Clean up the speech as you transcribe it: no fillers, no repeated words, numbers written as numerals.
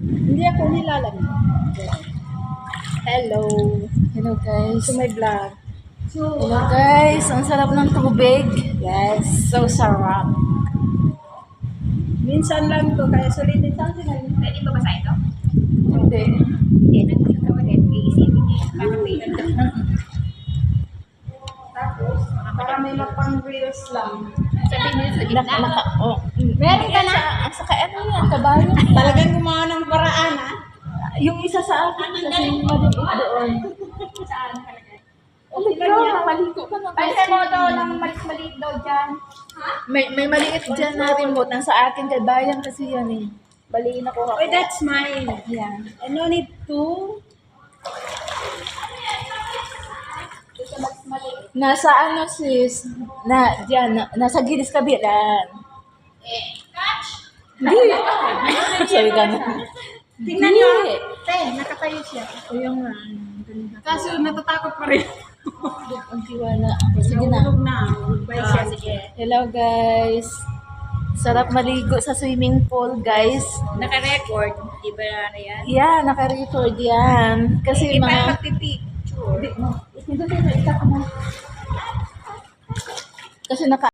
Hindi ako nilalamig. Hello. Hello guys. To my vlog. Hello guys. Ang sarap ng tubig. Yes, so sarap. Minsan lang to, kaya sulitin sa akin. Pwede ba basa ito? Hindi. Hindi, nagkakawa din. Iisipin niya. Parang may Tapos, baka may mapang-reels lang. sabihin niya sa gitna. Oh. Meron ka na? Ang saka ano yan, kabayo. Talagang gumawa ng paraan, ha? Yung isa sa akin kasi maliit doon. Saan talaga? Okay lang yan. Maligo ka na. Pansin mo daw ng maliit daw dyan. May maliit dyan na remote. Nang sa akin, kabayan kasi yan eh. Baliin ako ako. Oh, that's mine. Yan. I no need to. Nasa ano sis? Diyan, nasa gilis kabilan. Hindi. Sabi ka na. Tingnan nyo. Te, nakatayo siya. Ayun nga. Kaso natatakot pa rin. Ang tiwala. Sige na. Nahulog na. Goodbye siya. Sige. Hello guys. Sarap maligo sa swimming pool guys. Naka-record. Di ba na yan? Yeah, naka-record yan. Kasi Hindi pa mga... magpipicture. Kasi naka